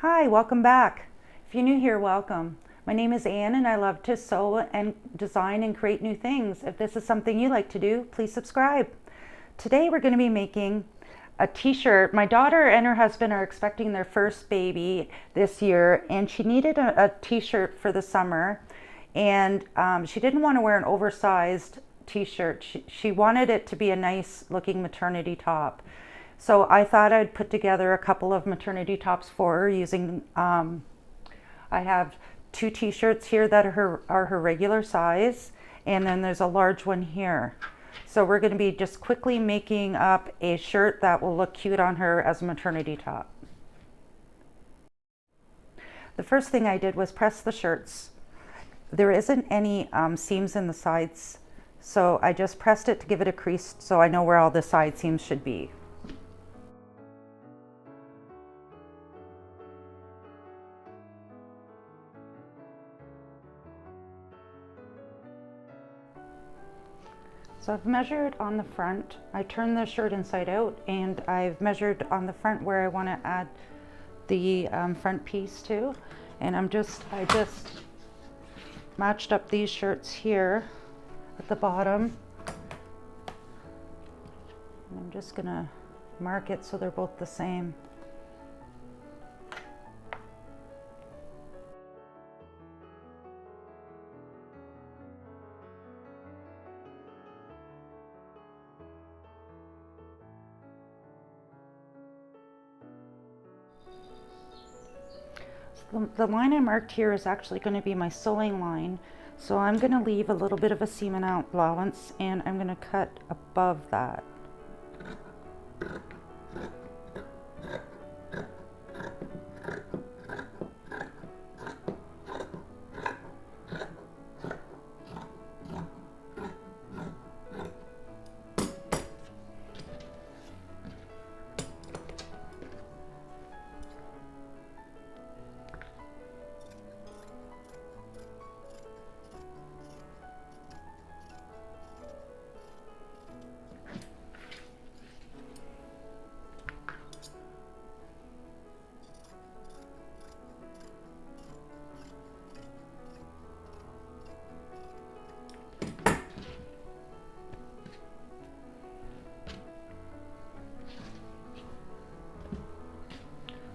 Hi, welcome back. If you're new here, welcome. My name is Anne and I love to sew and design and create new things. If this is something you like to do, please subscribe. Today we're going to be making a t-shirt. My daughter and her husband are expecting their first baby this year, and she needed a t-shirt for the summer, and she didn't want to wear an oversized t-shirt. She wanted it to be a nice looking maternity top. So I thought I'd put together a couple of maternity tops for her using, I have two t-shirts here that are her regular size, and then there's a large one here. So we're going to be just quickly making up a shirt that will look cute on her as a maternity top. The first thing I did was press the shirts. There isn't any seams in the sides, so I just pressed it to give it a crease so I know where all the side seams should be. So I've measured on the front. I turned the shirt inside out, and I've measured on the front where I want to add the front piece to. And I just matched up these shirts here at the bottom. And I'm just gonna mark it so they're both the same. The line I marked here is actually going to be my sewing line, so I'm going to leave a little bit of a seam allowance, and I'm going to cut above that.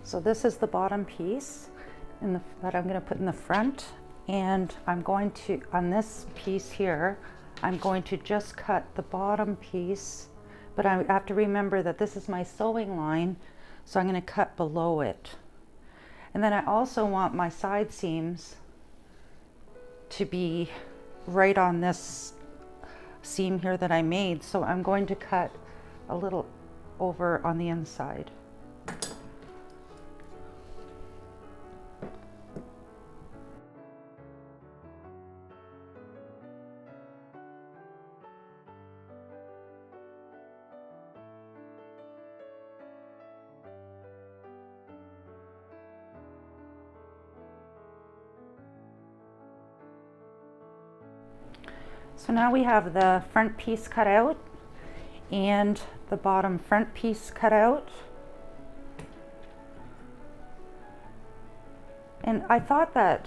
So this is the bottom piece that I'm going to put in the front, and I'm going to, on this piece here, I'm going to just cut the bottom piece, but I have to remember that this is my sewing line, so I'm going to cut below it. And then I also want my side seams to be right on this seam here that I made, so I'm going to cut a little over on the inside. So now we have the front piece cut out and the bottom front piece cut out. And I thought that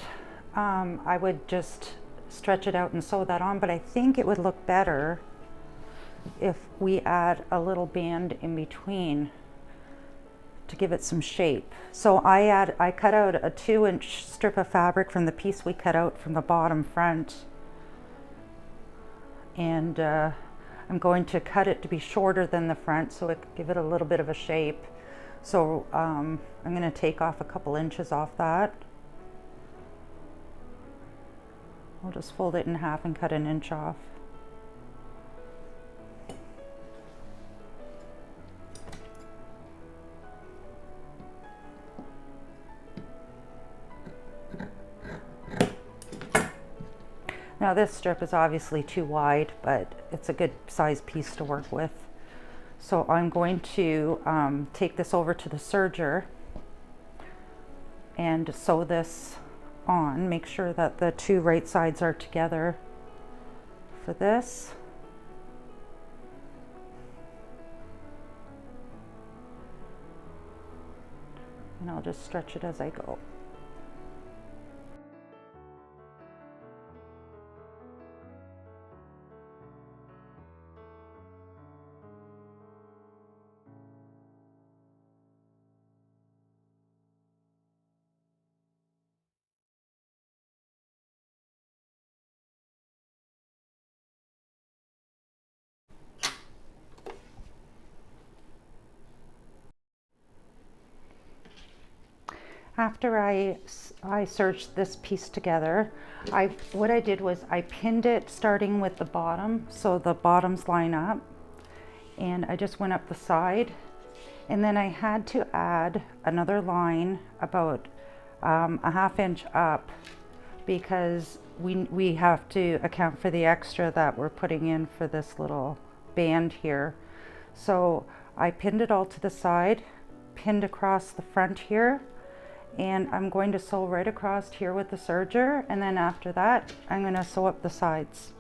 I would just stretch it out and sew that on, but I think it would look better if we add a little band in between to give it some shape. So I cut out a 2-inch strip of fabric from the piece we cut out from the bottom front, and I'm going to cut it to be shorter than the front so it give it a little bit of a shape. So I'm going to take off a couple inches off that. I'll just fold it in half and cut 1 inch off. Now this strip is obviously too wide, but it's a good size piece to work with. So I'm going to take this over to the serger and sew this on. Make sure that the two right sides are together for this. and I'll just stretch it as I go. After I serged this piece together, what I did was I pinned it starting with the bottom, so the bottoms line up, and I just went up the side, and then I had to add another line about a ½ inch up, because we have to account for the extra that we're putting in for this little band here. So I pinned it all to the side, pinned across the front here, and I'm going to sew right across here with the serger, and then after that I'm going to sew up the sides.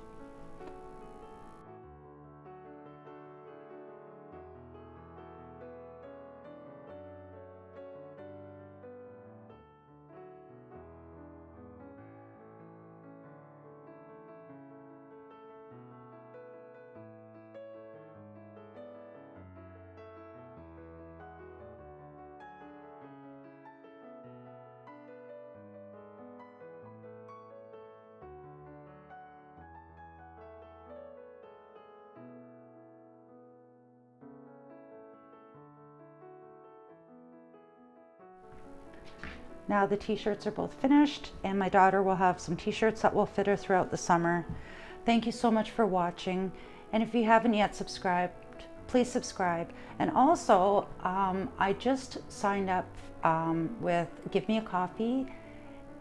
Now the t-shirts are both finished, and my daughter will have some t-shirts that will fit her throughout the summer. Thank you so much for watching, and if you haven't yet subscribed, please subscribe. And also, I just signed up with Give Me a Coffee,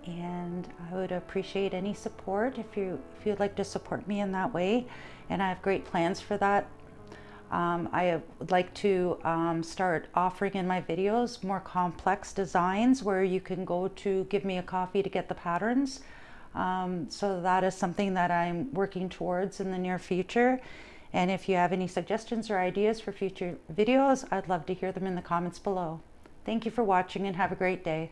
and I would appreciate any support if you'd like to support me in that way, and I have great plans for that. I would like to start offering in my videos more complex designs where you can go to Give Me a Coffee to get the patterns. So that is something that I'm working towards in the near future. And if you have any suggestions or ideas for future videos, I'd love to hear them in the comments below. Thank you for watching, and have a great day.